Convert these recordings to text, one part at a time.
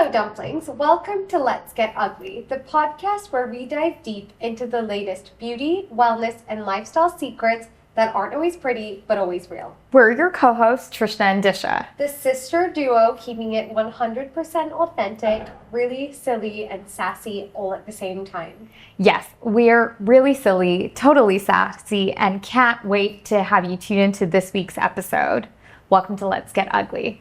Hello, dumplings. Welcome to Let's Get Ugly, the podcast where we dive deep into the latest beauty, wellness, and lifestyle secrets that aren't always pretty, but always real. We're your co-hosts, Trishna and Disha. The sister duo keeping it 100% authentic, really silly and sassy all at the same time. Yes, we're really silly, totally sassy, and can't wait to have you tune into this week's episode. Welcome to Let's Get Ugly.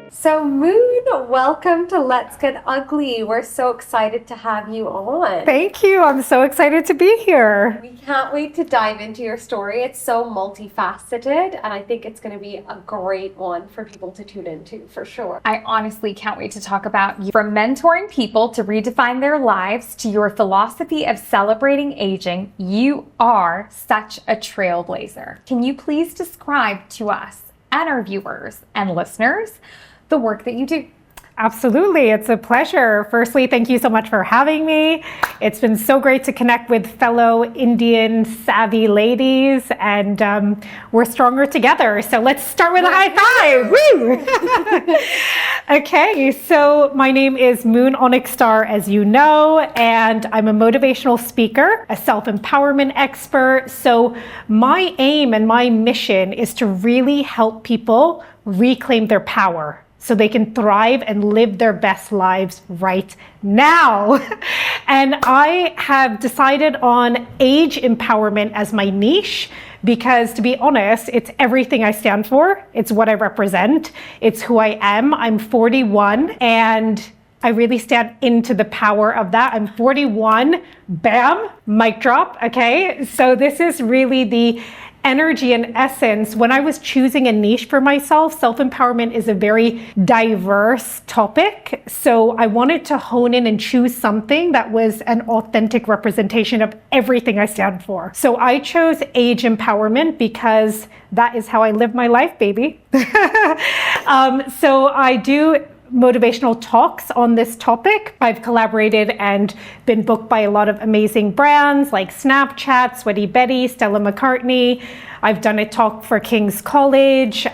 So Moon, welcome to Let's Get Ugly. We're so excited to have you on. Thank you. I'm so excited to be here. We can't wait to dive into your story. It's so multifaceted, and I think it's going to be a great one for people to tune into for sure. I honestly can't wait to talk about you. From mentoring people to redefine their lives to your philosophy of celebrating aging, you are such a trailblazer. Can you please describe to us and our viewers and listeners the work that you do? Absolutely. It's a pleasure. Firstly, thank you so much for having me. It's been so great to connect with fellow Indian savvy ladies, and we're stronger together. So let's start with a high five. Woo! Okay, so my name is Moon Onyx Starr, as you know, and I'm a motivational speaker, a self-empowerment expert. So my aim and my mission is to really help people reclaim their power, so they can thrive and live their best lives right now. And I have decided on age empowerment as my niche because, to be honest, it's everything I stand for. It's what I represent. It's who I am. I'm 41 and I really stand into the power of that. I'm 41, bam, mic drop, okay? So this is really the energy and essence. When I was choosing a niche for myself, self-empowerment is a very diverse topic. So I wanted to hone in and choose something that was an authentic representation of everything I stand for. So I chose age empowerment because that is how I live my life, baby. So I do motivational talks on this topic. I've collaborated and been booked by a lot of amazing brands like Snapchat, Sweaty Betty, Stella McCartney. I've done a talk for King's College,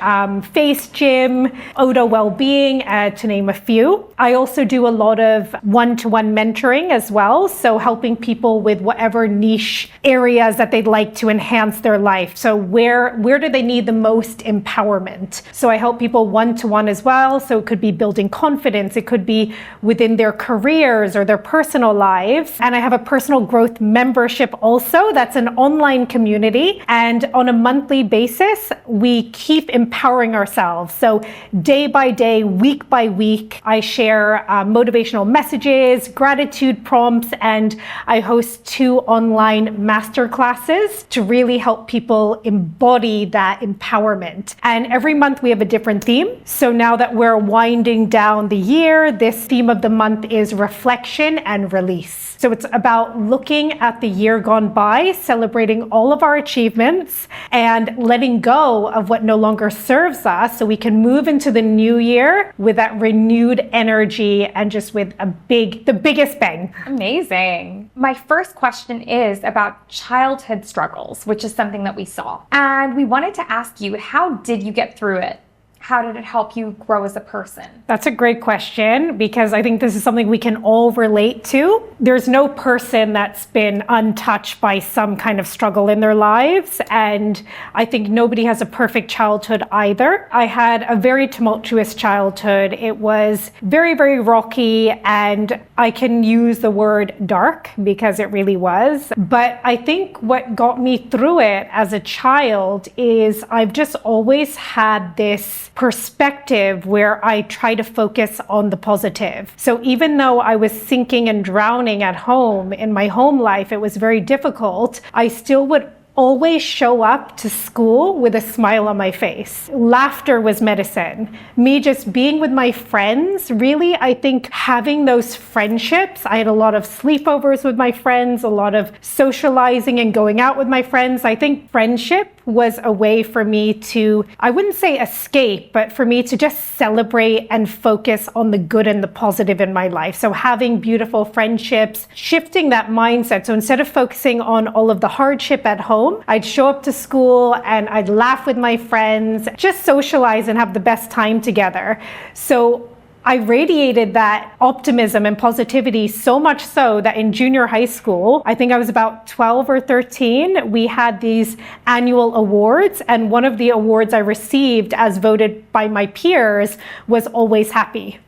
Face Gym, Oda Wellbeing, to name a few. I also do a lot of one-to-one mentoring as well, so helping people with whatever niche areas that they'd like to enhance their life. So where do they need the most empowerment? So I help people one-to-one as well. So it could be building confidence, it could be within their careers or their personal lives. And I have a personal growth membership also. That's an online community, and on a monthly basis, we keep empowering ourselves. So day by day, week by week, I share motivational messages, gratitude prompts, and I host 2 online masterclasses to really help people embody that empowerment. And every month we have a different theme. So now that we're winding down the year, this theme of the month is reflection and release. So it's about looking at the year gone by, celebrating all of our achievements, and letting go of what no longer serves us so we can move into the new year with that renewed energy and just with the biggest bang. Amazing. My first question is about childhood struggles, which is something that we saw. And we wanted to ask you, how did you get through it? How did it help you grow as a person? That's a great question, because I think this is something we can all relate to. There's no person that's been untouched by some kind of struggle in their lives, and I think nobody has a perfect childhood either. I had a very tumultuous childhood. It was very, very rocky, and I can use the word dark because it really was. But I think what got me through it as a child is I've just always had this perspective where I try to focus on the positive. So even though I was sinking and drowning at home in my home life, it was very difficult, I still would always show up to school with a smile on my face. Laughter was medicine. Me just being with my friends, really, I think having those friendships, I had a lot of sleepovers with my friends, a lot of socializing and going out with my friends. I think friendship was a way for me to, I wouldn't say escape, but for me to just celebrate and focus on the good and the positive in my life. So having beautiful friendships, shifting that mindset. So instead of focusing on all of the hardship at home, I'd show up to school and I'd laugh with my friends, just socialize and have the best time together. So I radiated that optimism and positivity so much so that in junior high school, I think I was about 12 or 13, we had these annual awards. And one of the awards I received as voted by my peers was Always Happy.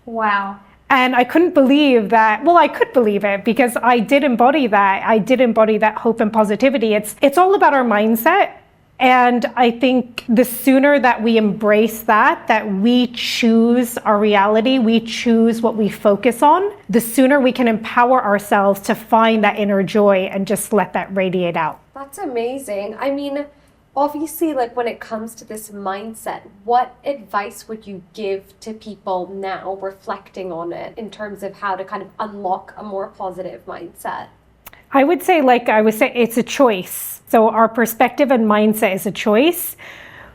Wow. And I couldn't believe that. Well, I could believe it because I did embody that. I did embody that hope and positivity. It's all about our mindset. And I think the sooner that we embrace that we choose our reality, we choose what we focus on, the sooner we can empower ourselves to find that inner joy and just let that radiate out. That's amazing. I mean, obviously, like when it comes to this mindset, what advice would you give to people now reflecting on it in terms of how to kind of unlock a more positive mindset? I would say, it's a choice. So our perspective and mindset is a choice.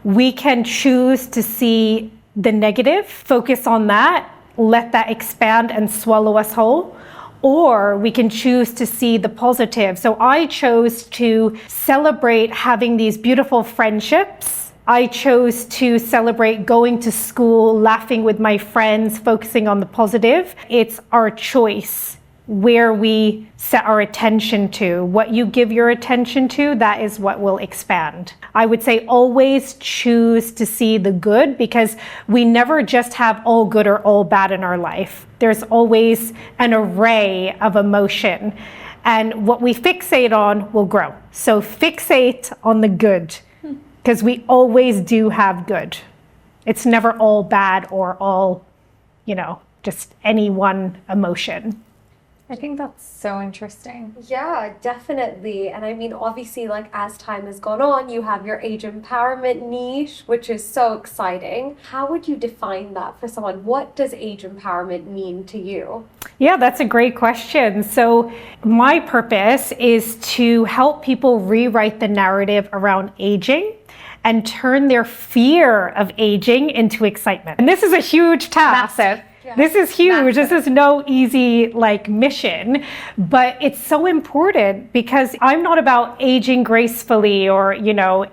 We can choose to see the negative, focus on that, let that expand and swallow us whole. Or we can choose to see the positive. So I chose to celebrate having these beautiful friendships. I chose to celebrate going to school, laughing with my friends, focusing on the positive. It's our choice where we set our attention to. What you give your attention to, that is what will expand. I would say always choose to see the good, because we never just have all good or all bad in our life. There's always an array of emotion, and what we fixate on will grow. So fixate on the good, because we always do have good. It's never all bad or all, just any one emotion. I think that's so interesting. Yeah, definitely. And I mean, obviously, like as time has gone on, you have your age empowerment niche, which is so exciting. How would you define that for someone? What does age empowerment mean to you? Yeah, that's a great question. So my purpose is to help people rewrite the narrative around aging and turn their fear of aging into excitement. And this is a huge task. Massive. Yeah. This is huge. This is no easy mission, but it's so important because I'm not about aging gracefully or,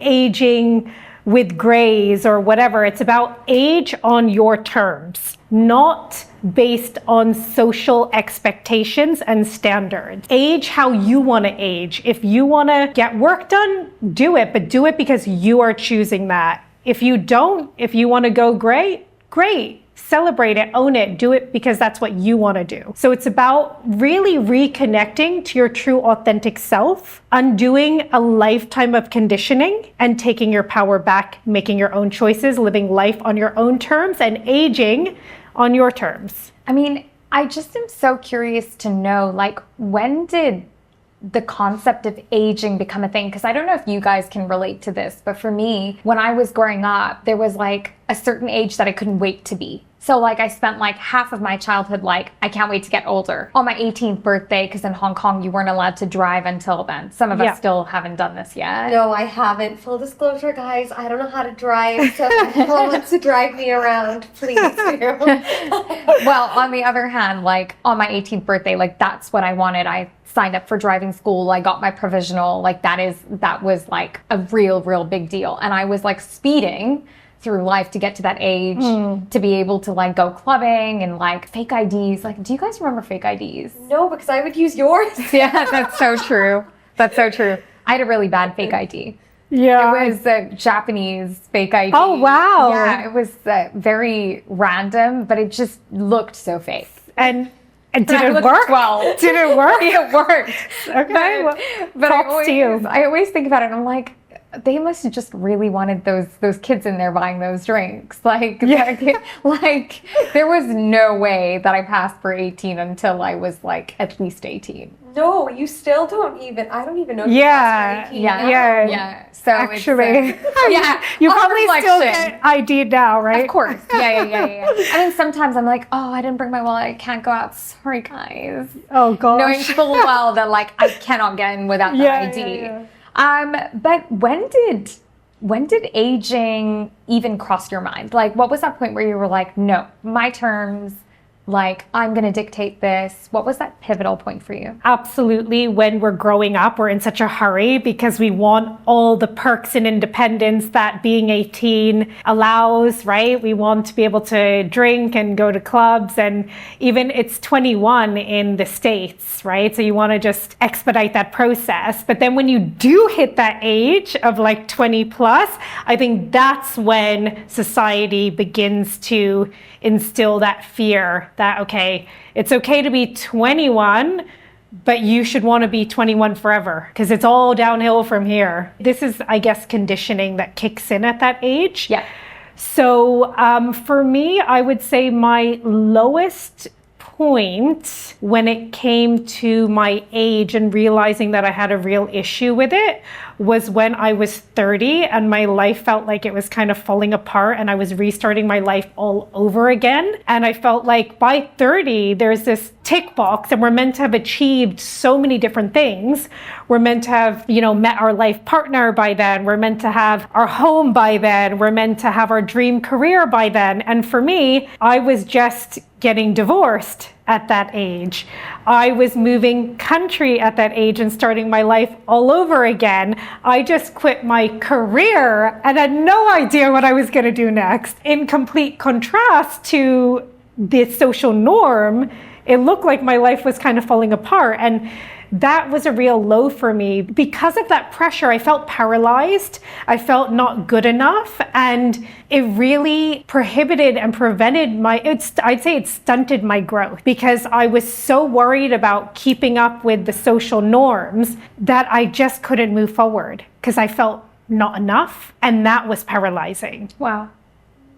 aging with grays or whatever. It's about age on your terms, not based on social expectations and standards. Age how you want to age. If you want to get work done, do it, but do it because you are choosing that. If you don't, if you want to go gray, great. Celebrate it, own it, do it because that's what you want to do. So it's about really reconnecting to your true authentic self, undoing a lifetime of conditioning and taking your power back, making your own choices, living life on your own terms and aging on your terms. I mean, I just am so curious to know, when did the concept of aging become a thing? Because I don't know if you guys can relate to this, but for me, when I was growing up, there was a certain age that I couldn't wait to be. So I spent half of my childhood I can't wait to get older. On my 18th birthday, because in Hong Kong you weren't allowed to drive until then. Some of us still haven't done this yet. No, I haven't. Full disclosure, guys, I don't know how to drive, so if anyone wants to drive me around, please do. Well, on the other hand, on my 18th birthday, that's what I wanted. I signed up for driving school. I got my provisional. That was a real big deal. And I was speeding through life to get to that age, to be able to go clubbing and fake IDs. Do you guys remember fake IDs? No, because I would use yours. Yeah, that's so true. That's so true. I had a really bad fake ID. Yeah. It was a Japanese fake ID. Oh, wow. Yeah, it was very random, but it just looked so fake. And did it work? 12. Did it work? It worked. Okay. But props to you. I always think about it and I'm like, they must have just really wanted those kids in there buying those drinks. There was no way that I passed for 18 until I was at least 18. No, you still I don't even know if Yeah. you passed for 18 now. Yeah. So actually, you probably still get ID'd now, right? Of course. Yeah. I mean, sometimes I'm oh, I didn't bring my wallet. I can't go out. Sorry, guys. Oh, gosh. Knowing full well that I cannot get in without the ID. Yeah. But when did aging even cross your mind? Like, what was that point where you were like, no, my terms, like, I'm going to dictate this? What was that pivotal point for you? Absolutely. When we're growing up, we're in such a hurry because we want all the perks and independence that being 18 allows, right? We want to be able to drink and go to clubs, and even it's 21 in the States, right? So you want to just expedite that process. But then when you do hit that age of like 20 plus, I think that's when society begins to instill that fear that, okay, it's okay to be 21, but you should want to be 21 forever because it's all downhill from here. This is, I guess, conditioning that kicks in at that age. Yeah. So for me, I would say my lowest point when it came to my age and realizing that I had a real issue with it was when I was 30 and my life felt like it was kind of falling apart and I was restarting my life all over again. And I felt like by 30, there's this tick box and we're meant to have achieved so many different things. We're meant to have, met our life partner by then. We're meant to have our home by then. We're meant to have our dream career by then. And for me, I was just getting divorced at that age. I was moving country at that age and starting my life all over again. I just quit my career and had no idea what I was going to do next. In complete contrast to the social norm, it looked like my life was kind of falling apart. And that was a real low for me. Because of that pressure, I felt paralyzed. I felt not good enough. And it really prohibited and prevented I'd say it stunted my growth because I was so worried about keeping up with the social norms that I just couldn't move forward because I felt not enough. And that was paralyzing. Wow.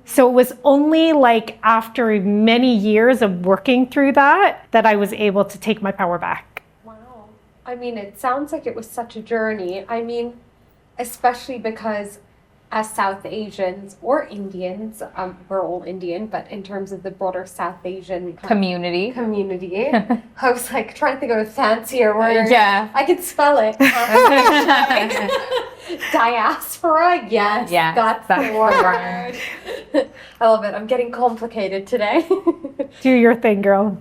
So it was only like after many years of working through that I was able to take my power back. I mean, it sounds like it was such a journey. I mean, especially because as South Asians or Indians, we're all Indian, but in terms of the broader South Asian community, I was like trying to think of a fancier word. Yeah. I could spell it. Diaspora, yes. Yeah, that's the word. I love it. I'm getting complicated today. Do your thing, girl.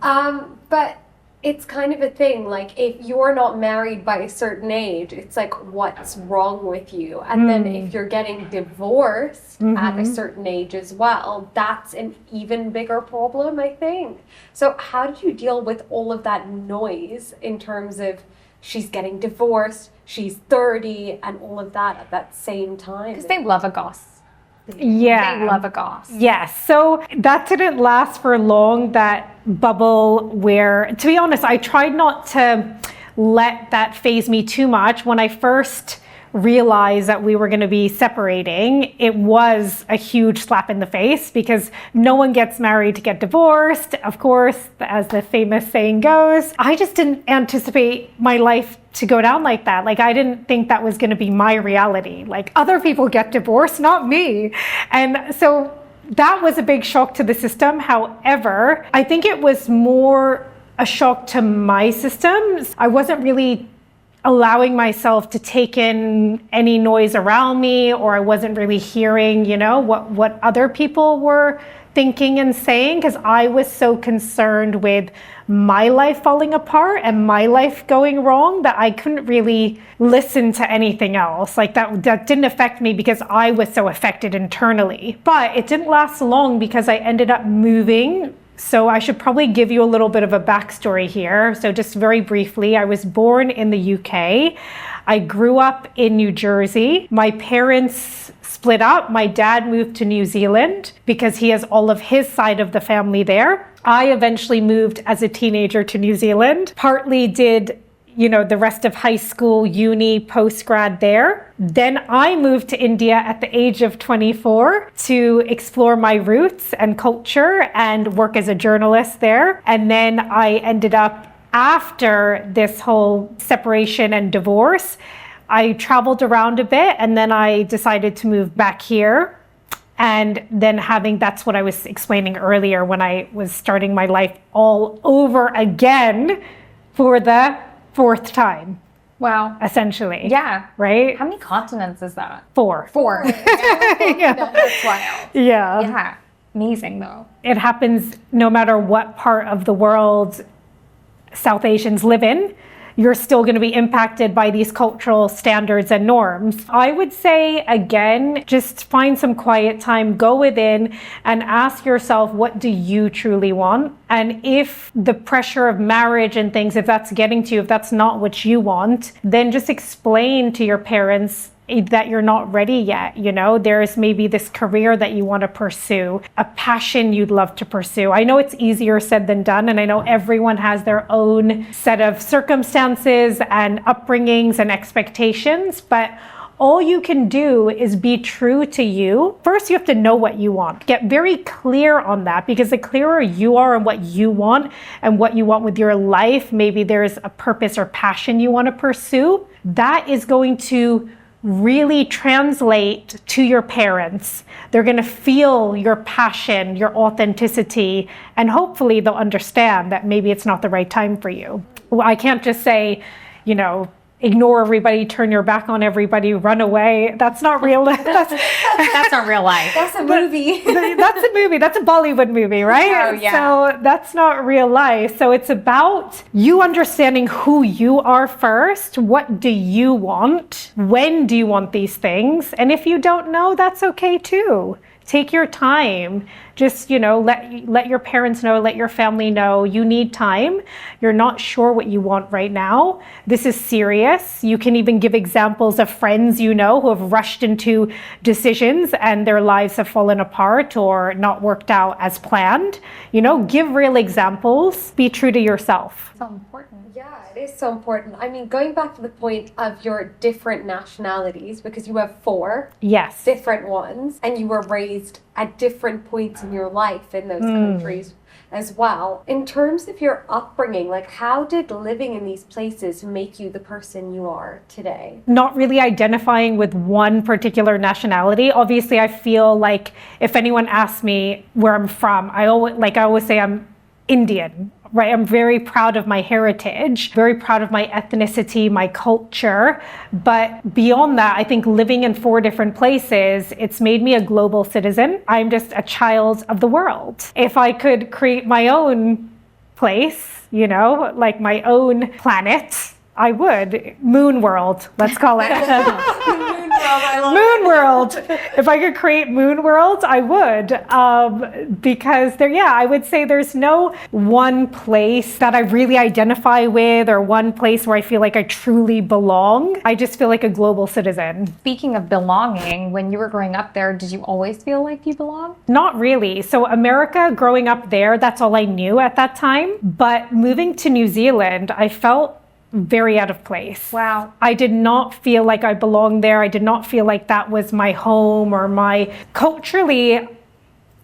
But it's kind of a thing, like if you're not married by a certain age, it's like, what's wrong with you? And then if you're getting divorced at a certain age as well, that's an even bigger problem, I think. So how did you deal with all of that noise in terms of she's getting divorced, she's 30, and all of that at that same time? Because they love a goss. Yeah. They love a goss. Yes. So that didn't last for long, that bubble where, to be honest, I tried not to let that faze me too much. When I first realized that we were going to be separating, it was a huge slap in the face because no one gets married to get divorced. Of course, as the famous saying goes, I just didn't anticipate my life to go down like that. Like, I didn't think that was going to be my reality. Like, other people get divorced, not me. And so that was a big shock to the system. However, I think it was more a shock to my systems. I wasn't really allowing myself to take in any noise around me, or I wasn't really hearing, what other people were thinking and saying, because I was so concerned with my life falling apart and my life going wrong that I couldn't really listen to anything else. Like that didn't affect me because I was so affected internally. But it didn't last long because I ended up moving. So I should probably give you a little bit of a backstory here. So just very briefly, I was born in the UK. I grew up in New Jersey. My parents split up. My dad moved to New Zealand because he has all of his side of the family there. I eventually moved as a teenager to New Zealand, partly did the rest of high school, uni, post-grad there. Then I moved to India at the age of 24 to explore my roots and culture and work as a journalist there. And then I ended up, after this whole separation and divorce, I traveled around a bit and then I decided to move back here. And then that's what I was explaining earlier when I was starting my life all over again for the fourth time. Wow. essentially. Yeah. Right? How many continents is that? 4. 4. Yeah. That's wild. Yeah. Yeah. Amazing though. It happens no matter what part of the world South Asians live in. You're still going to be impacted by these cultural standards and norms. I would say, again, just find some quiet time, go within and ask yourself, what do you truly want? And if the pressure of marriage and things, if that's getting to you, if that's not what you want, then just explain to your parents that you're not ready yet. You know, there's maybe this career that you want to pursue, a passion you'd love to pursue. I know it's easier said than done, and I know everyone has their own set of circumstances and upbringings and expectations, but all you can do is be true to you. First, you have to know what you want. Get very clear on that, because the clearer you are on what you want and what you want with your life, maybe there's a purpose or passion you want to pursue, that is going to really translate to your parents. They're going to feel your passion, your authenticity, and hopefully they'll understand that maybe it's not the right time for you. Well, I can't just say, you know, ignore everybody, turn your back on everybody, run away. That's not real. That's not real life. That's a movie. That's a movie. That's a Bollywood movie, right? Oh, yeah. So that's not real life. So it's about you understanding who you are first. What do you want? When do you want these things? And if you don't know, that's okay too. Take your time. Just, you know, let your parents know, let your family know you need time. You're not sure what you want right now. This is serious. You can even give examples of friends you know who have rushed into decisions and their lives have fallen apart or not worked out as planned. You know, give real examples. Be true to yourself. So important. Yeah, it is so important. I mean, going back to the point of your different nationalities, because you have 4 Yes. different ones, and you were raised at different points in your life in those countries as well. In terms of your upbringing, like how did living in these places make you the person you are today? Not really identifying with one particular nationality. Obviously, I feel like if anyone asks me where I'm from, I always say I'm Indian. Right, I'm very proud of my heritage, very proud of my ethnicity, my culture. But beyond that, I think living in 4 different places, it's made me a global citizen. I'm just a child of the world. If I could create my own place, you know, like my own planet, I would. Moon world, let's call it. Moon world. If I could create Moon world, I would. Because I would say there's no one place that I really identify with or one place where I feel like I truly belong. I just feel like a global citizen. Speaking of belonging, when you were growing up there, did you always feel like you belonged? Not really. So America, growing up there, that's all I knew at that time. But moving to New Zealand, I felt very out of place. Wow. I did not feel like I belonged there. I did not feel like that was my home or my culturally.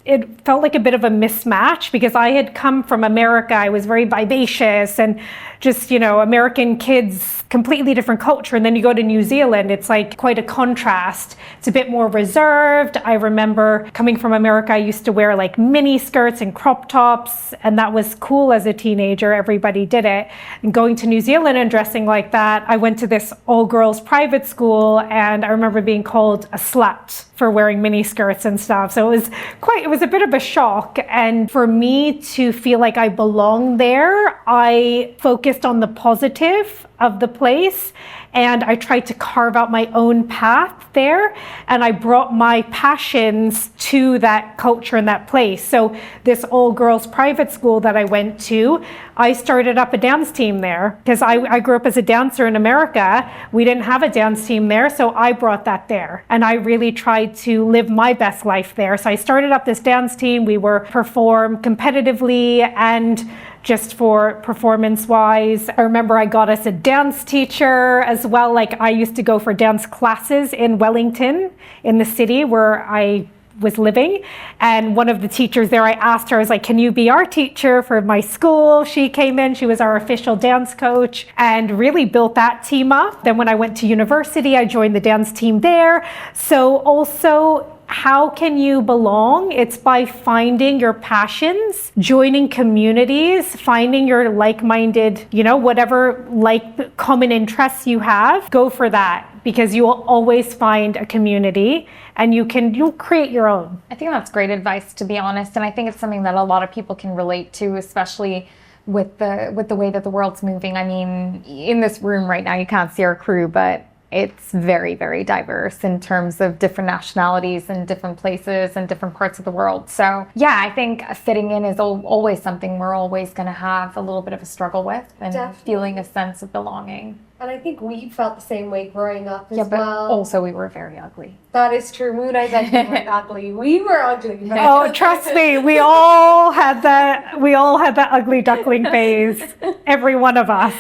It felt like a bit of a mismatch because I had come from America. I was very vivacious and just, you know, American kids, completely different culture. And then you go to New Zealand, it's like quite a contrast. It's a bit more reserved. I remember coming from America, I used to wear like mini skirts and crop tops, and that was cool as a teenager. Everybody did it. And going to New Zealand and dressing like that, I went to this all-girls private school, and I remember being called a slut for wearing mini skirts and stuff. So it was a bit of a shock. And for me to feel like I belong there, I focused on the positive of the place, and I tried to carve out my own path there, and I brought my passions to that culture and that place. So this all-girls private school that I went to, I started up a dance team there because I grew up as a dancer in America. We didn't have a dance team there, so I brought that there, and I really tried to live my best life there. So I started up this dance team. We were perform competitively and just for performance-wise. I remember I got us a dance teacher as well. Like I used to go for dance classes in Wellington, in the city where I was living. And one of the teachers there, I asked her, I was like, can you be our teacher for my school? She came in, she was our official dance coach, and really built that team up. Then when I went to university, I joined the dance team there. So also how can you belong? It's by finding your passions, joining communities, finding your like-minded, whatever like common interests you have, go for that, because you will always find a community and you'll create your own. I think that's great advice, to be honest. And I think it's something that a lot of people can relate to, especially with the way that the world's moving. I mean, in this room right now, you can't see our crew, but it's very, very diverse in terms of different nationalities and different places and different parts of the world. So yeah, I think fitting in is always something we're always going to have a little bit of a struggle with, and Definitely. feeling a sense of belonging. And I think we felt the same way growing up as Yeah, but well. also we were very ugly. That is true. Moon, I said we weren't ugly. We were ugly. But Oh, trust me, we all had that ugly duckling phase. Every one of us.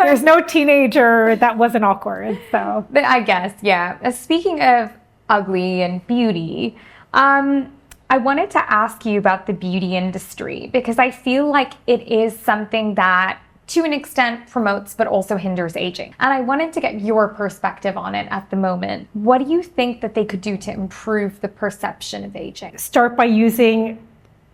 There's no teenager that wasn't awkward. So But I guess, yeah. Speaking of ugly and beauty, I wanted to ask you about the beauty industry, because I feel like it is something that to an extent promotes but also hinders aging. And I wanted to get your perspective on it at the moment. What do you think that they could do to improve the perception of aging? start by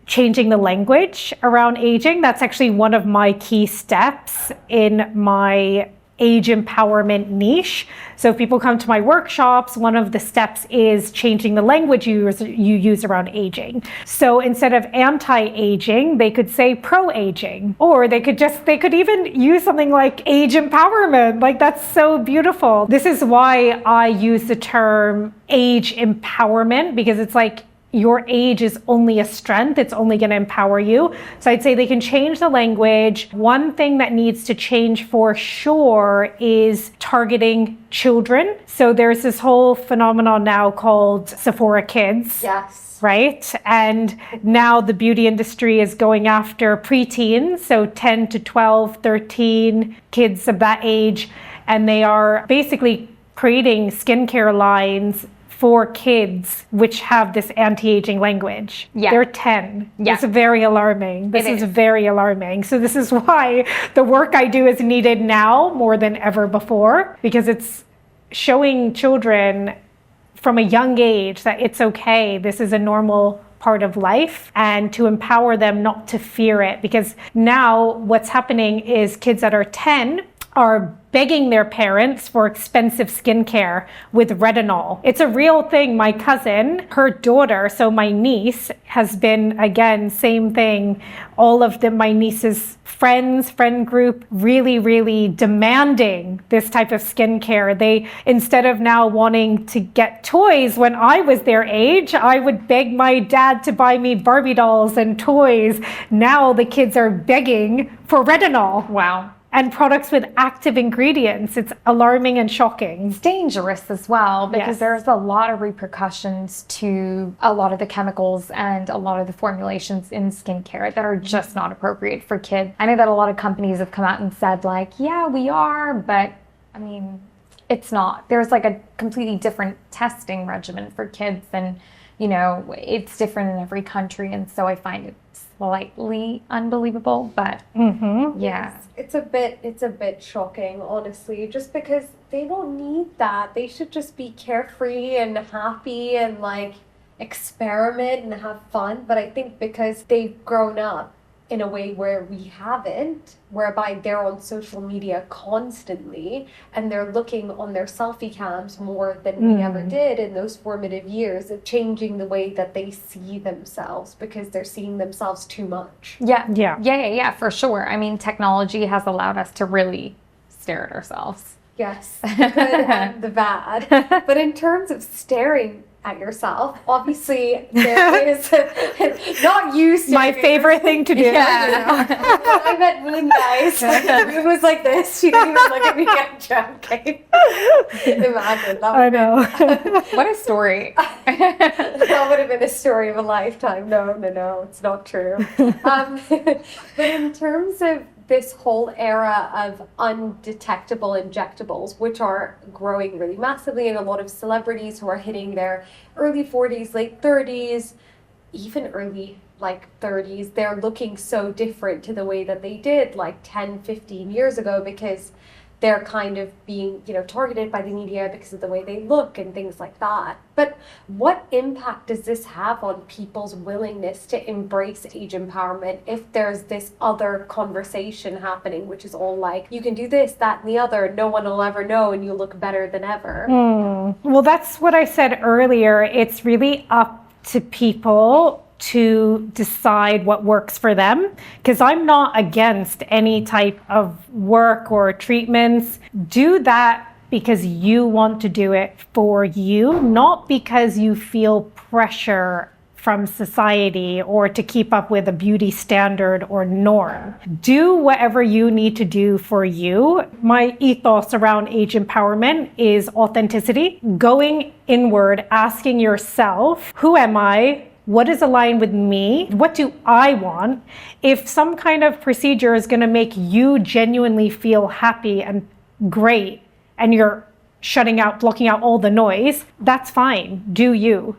changing the language around aging. That's actually one of my key steps in my age empowerment niche. So if people come to my workshops, one of the steps is changing the language you use around aging. So instead of anti-aging, they could say pro-aging, or they could even use something like age empowerment. Like, that's so beautiful. This is why I use the term age empowerment, because it's like, your age is only a strength. It's only going to empower you. So I'd say they can change the language. One thing that needs to change for sure is targeting children. So there's this whole phenomenon now called Sephora Kids. yes. Right? And now the beauty industry is going after preteens, so 10 to 12, 13 kids of that age. And they are basically creating skincare lines for kids which have this anti-aging language. Yeah. They're 10. Yeah. It's very alarming. This is very alarming. So this is why the work I do is needed now more than ever before, because it's showing children from a young age that it's okay. This is a normal part of life, and to empower them not to fear it. Because now what's happening is kids that are 10 are begging their parents for expensive skincare with retinol. It's a real thing. My cousin, her daughter, so my niece, has been, again, same thing. All of my niece's friend group, really, really demanding this type of skincare. They, instead of now wanting to get toys, when I was their age, I would beg my dad to buy me Barbie dolls and toys. Now the kids are begging for retinol. Wow. And products with active ingredients. It's alarming and shocking. It's dangerous as well, because Yes. there's a lot of repercussions to a lot of the chemicals and a lot of the formulations in skincare that are just not appropriate for kids. I know that a lot of companies have come out and said, like, yeah, we are, but I mean, it's not. There's like a completely different testing regimen for kids, and it's different in every country, and so I find it slightly unbelievable, but yeah. It's a bit shocking, honestly, just because they don't need that. They should just be carefree and happy and like experiment and have fun. But I think because they've grown up in a way where we haven't, whereby they're on social media constantly and they're looking on their selfie cams more than we ever did in those formative years, of changing the way that they see themselves, because they're seeing themselves too much. Yeah, for sure. I mean, technology has allowed us to really stare at ourselves. Yes, the good and the bad. But in terms of staring at yourself, obviously there is not you staring My at favorite thing to do. Yeah. I met Moon, guys. It was like this. She didn't even look at me. I'm joking. Imagine that. I know. What a story. That would have been a story of a lifetime. No, it's not true. But in terms of this whole era of undetectable injectables, which are growing really massively, and a lot of celebrities who are hitting their early 40s, late 30s, even early like 30s, they're looking so different to the way that they did like 10, 15 years ago, because they're kind of being, targeted by the media because of the way they look and things like that. But what impact does this have on people's willingness to embrace age empowerment if there's this other conversation happening, which is all like, you can do this, that, and the other, no one will ever know, and you look better than ever? Well, that's what I said earlier. It's really up to people to decide what works for them, because I'm not against any type of work or treatments. Do that because you want to do it for you, not because you feel pressure from society or to keep up with a beauty standard or norm. Do whatever you need to do for you. My ethos around age empowerment is authenticity, going inward, asking yourself, who am I? What is aligned with me? What do I want? If some kind of procedure is going to make you genuinely feel happy and great, and you're blocking out all the noise, that's fine. Do you.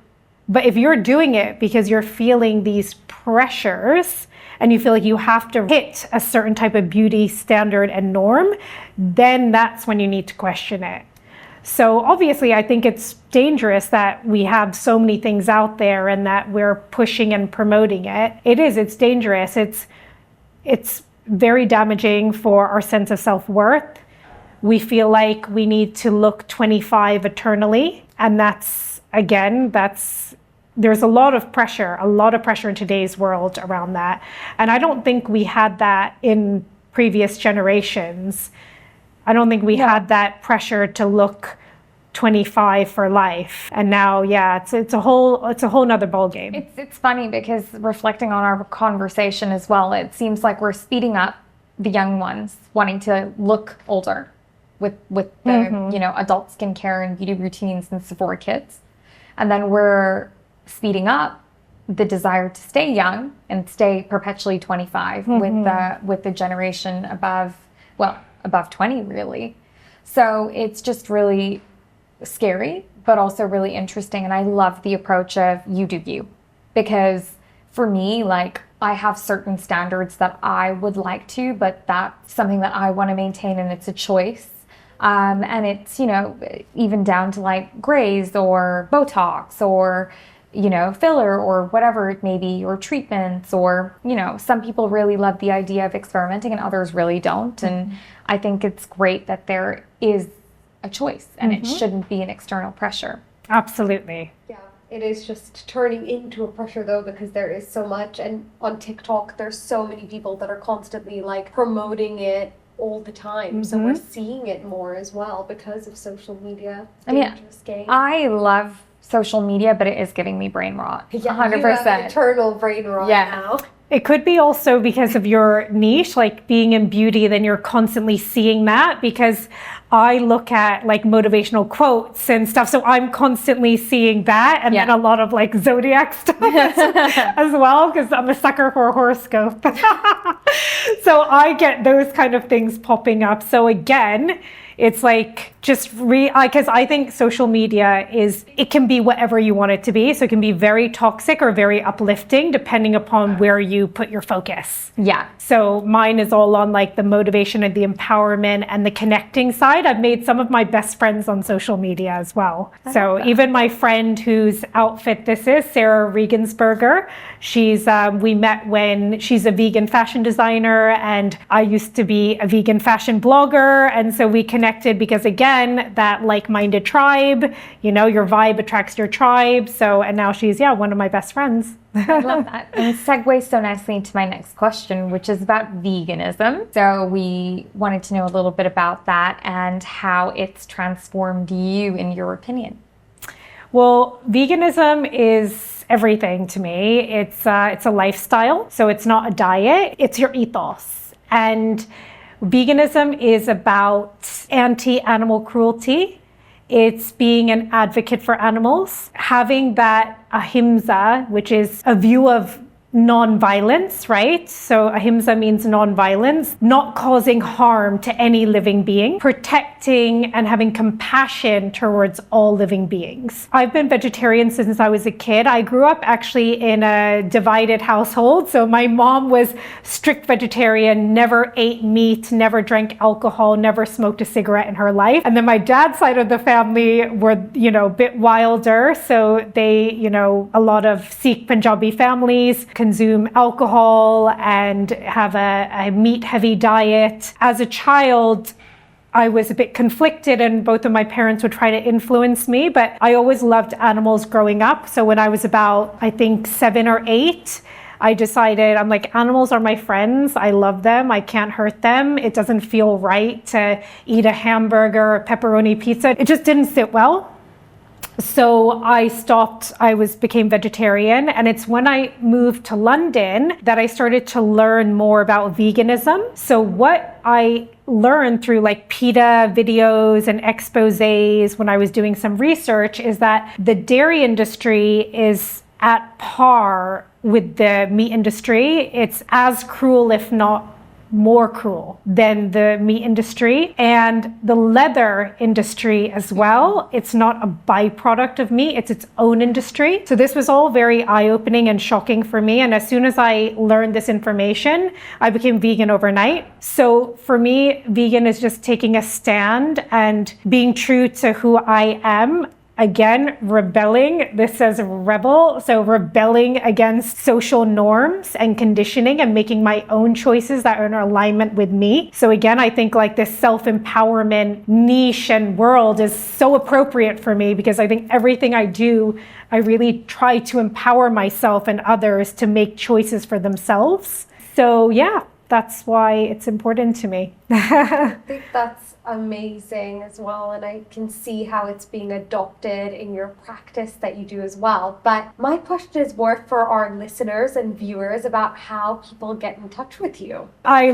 But if you're doing it because you're feeling these pressures and you feel like you have to hit a certain type of beauty standard and norm, then that's when you need to question it. So obviously, I think it's dangerous that we have so many things out there and that we're pushing and promoting it. It's dangerous. It's very damaging for our sense of self-worth. We feel like we need to look 25 eternally. And there's a lot of pressure in today's world around that. And I don't think we had that in previous generations. I don't think we had that pressure to look 25 for life. And now, it's a whole nother ballgame. It's funny because reflecting on our conversation as well, it seems like we're speeding up the young ones wanting to look older with the adult skincare and beauty routines and Sephora kits. And then we're speeding up the desire to stay young and stay perpetually 25 with the generation above 20 really. So it's just really scary, but also really interesting. And I love the approach of you do you, because for me, like, I have certain standards that I would like to, but that's something that I want to maintain and it's a choice. And it's, even down to like grays or Botox or, filler or whatever it may be, or treatments, or, some people really love the idea of experimenting and others really don't. And I think it's great that there is a choice and it shouldn't be an external pressure. Absolutely. Yeah, it is just turning into a pressure though, because there is so much. And on TikTok, there's so many people that are constantly like promoting it all the time. So we're seeing it more as well because of social media. Dangerous game. I love social media, but it is giving me brain rot. 100%. You have eternal brain rot now. It could be also because of your niche, like being in beauty, then you're constantly seeing that, because I look at like motivational quotes and stuff. So I'm constantly seeing that, and then a lot of like zodiac stuff as well, because I'm a sucker for a horoscope. So I get those kind of things popping up. So again, it's like because I think social media it can be whatever you want it to be. So it can be very toxic or very uplifting depending upon where you put your focus. Yeah. So mine is all on like the motivation and the empowerment and the connecting side. I've made some of my best friends on social media as well. So even my friend whose outfit this is, Sarah Regensberger, we met when she's a vegan fashion designer and I used to be a vegan fashion blogger. And so we connected because again, that like-minded tribe, your vibe attracts your tribe. So, and now she's, one of my best friends. I love that. And it segues so nicely into my next question, which is about veganism. So we wanted to know a little bit about that and how it's transformed you, in your opinion. Well, veganism is everything to me. It's a lifestyle. So it's not a diet, it's your ethos. And veganism is about anti-animal cruelty. It's being an advocate for animals, having that ahimsa, which is a view of non-violence, right? So ahimsa means non-violence, not causing harm to any living being, protecting and having compassion towards all living beings. I've been vegetarian since I was a kid. I grew up actually in a divided household. So my mom was strict vegetarian, never ate meat, never drank alcohol, never smoked a cigarette in her life. And then my dad's side of the family were, a bit wilder. So they, a lot of Sikh Punjabi families consume alcohol and have a meat-heavy diet. As a child, I was a bit conflicted and both of my parents would try to influence me, but I always loved animals growing up. So when I was about, I think 7 or 8, I decided, I'm like, animals are my friends. I love them. I can't hurt them. It doesn't feel right to eat a hamburger or pepperoni pizza. It just didn't sit well. So I stopped, became vegetarian, and it's when I moved to London that I started to learn more about veganism. So what I learned through like PETA videos and exposés when I was doing some research is that the dairy industry is at par with the meat industry. It's as cruel, if not more cruel than the meat industry, and the leather industry as well. It's not a byproduct of meat, it's its own industry. So this was all very eye-opening and shocking for me. And as soon as I learned this information, I became vegan overnight. So for me, vegan is just taking a stand and being true to who I am. Again, rebelling, this says rebel, so rebelling against social norms and conditioning and making my own choices that are in alignment with me. So again, I think like this self-empowerment niche and world is so appropriate for me because I think everything I do, I really try to empower myself and others to make choices for themselves. So yeah, that's why it's important to me. I think that's amazing as well, and I can see how it's being adopted in your practice that you do as well. But my question is more for our listeners and viewers about how people get in touch with you. I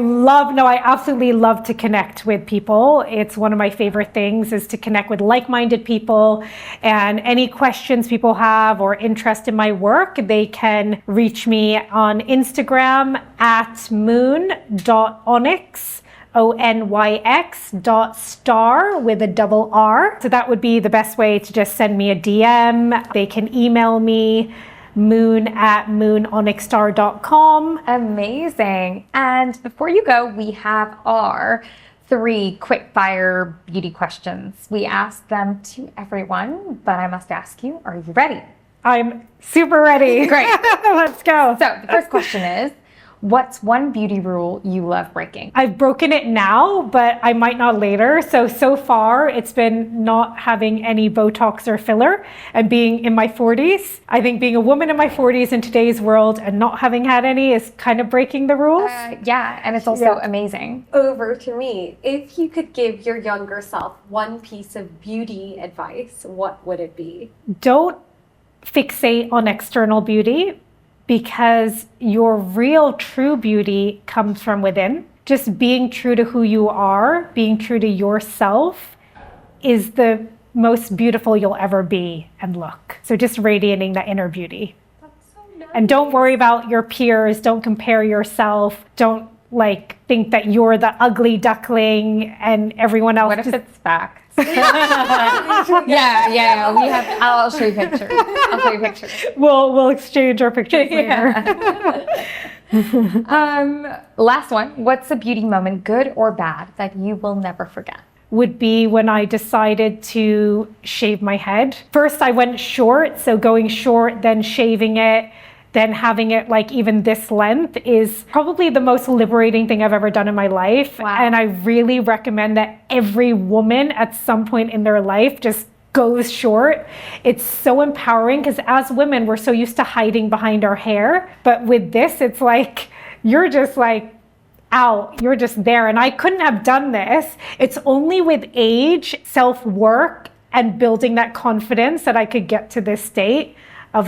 absolutely love to connect with people. It's one of my favorite things is to connect with like-minded people, and any questions people have or interest in my work, they can reach me on Instagram at moon.onyx. onyx.starr with a double R. So that would be the best way to just send me a DM. They can email me, moon@moononyxstarr.com. Amazing. And before you go, we have our 3 quick fire beauty questions. We ask them to everyone, but I must ask you, are you ready? I'm super ready. Great. Let's go. So the first question is, what's one beauty rule you love breaking? I've broken it now, but I might not later. So far, it's been not having any Botox or filler and being in my 40s. I think being a woman in my 40s in today's world and not having had any is kind of breaking the rules. Yeah, and it's also amazing. Over to me. If you could give your younger self one piece of beauty advice, what would it be? Don't fixate on external beauty, because your real true beauty comes from within. Just being true to who you are, being true to yourself is the most beautiful you'll ever be and look. So just radiating that inner beauty. That's so nice. And don't worry about your peers, don't compare yourself, don't think that you're the ugly duckling and everyone else. What if it's facts? Yeah. I'll show you pictures. We'll exchange our pictures later. Last one. What's a beauty moment, good or bad, that you will never forget? Would be when I decided to shave my head. First, I went short, so going short, then shaving it, then having it even this length is probably the most liberating thing I've ever done in my life. Wow. And I really recommend that every woman at some point in their life just goes short. It's so empowering because as women, we're so used to hiding behind our hair. But with this, it's you're just out, you're just there. And I couldn't have done this. It's only with age, self-work, and building that confidence that I could get to this state of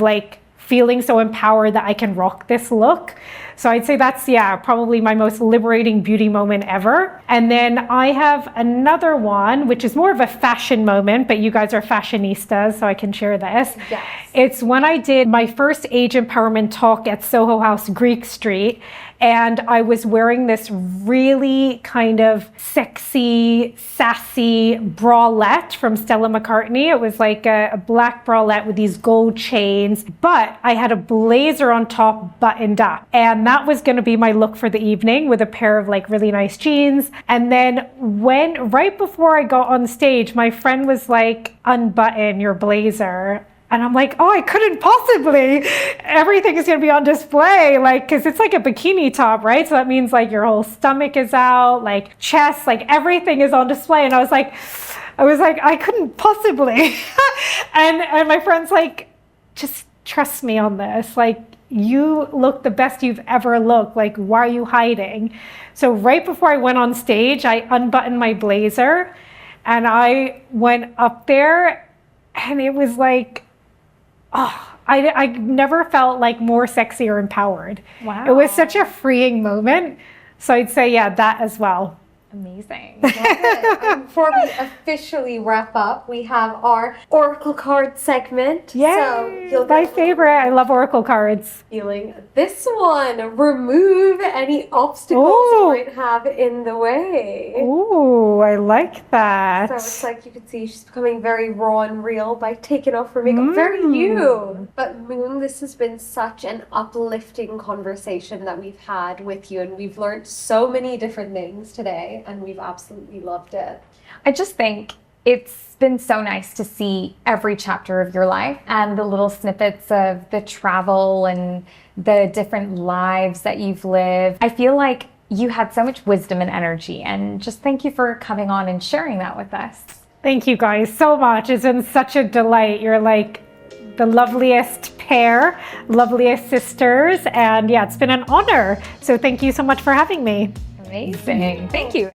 feeling so empowered that I can rock this look. So I'd say that's, probably my most liberating beauty moment ever. And then I have another one, which is more of a fashion moment, but you guys are fashionistas, so I can share this. Yes. It's when I did my first age empowerment talk at Soho House Greek Street. And I was wearing this really kind of sexy, sassy bralette from Stella McCartney. It was like a black bralette with these gold chains, but I had a blazer on top buttoned up. And that was going to be my look for the evening, with a pair of like really nice jeans. And then right before I got on stage, my friend was like, unbutton your blazer. And I'm like, oh, I couldn't possibly. Everything is going to be on display, like, because it's like a bikini top, right? So that means like your whole stomach is out, like chest, like everything is on display. And I was like, I couldn't possibly. and my friend's like, just trust me on this. Like, you look the best you've ever looked. Like, why are you hiding? So right before I went on stage, I unbuttoned my blazer and I went up there, and it was like, I never felt like more sexy or empowered. Wow. It was such a freeing moment. So I'd say, that as well. Amazing. Love it. Before we officially wrap up, we have our Oracle card segment. Yay! So you'll My get favorite. I love Oracle cards. feeling this one. Remove any obstacles you Ooh. might have in the way. Ooh, I like that. So it's like you can see she's becoming very raw and real by taking off her makeup. Very you. But Moon, this has been such an uplifting conversation that we've had with you, and we've learned so many different things today, and we've absolutely loved it. I just think it's been so nice to see every chapter of your life and the little snippets of the travel and the different lives that you've lived. I feel like you had so much wisdom and energy, and just thank you for coming on and sharing that with us. Thank you guys so much. It's been such a delight. You're like the loveliest pair, loveliest sisters. And it's been an honor. So thank you so much for having me. Amazing. Thank you.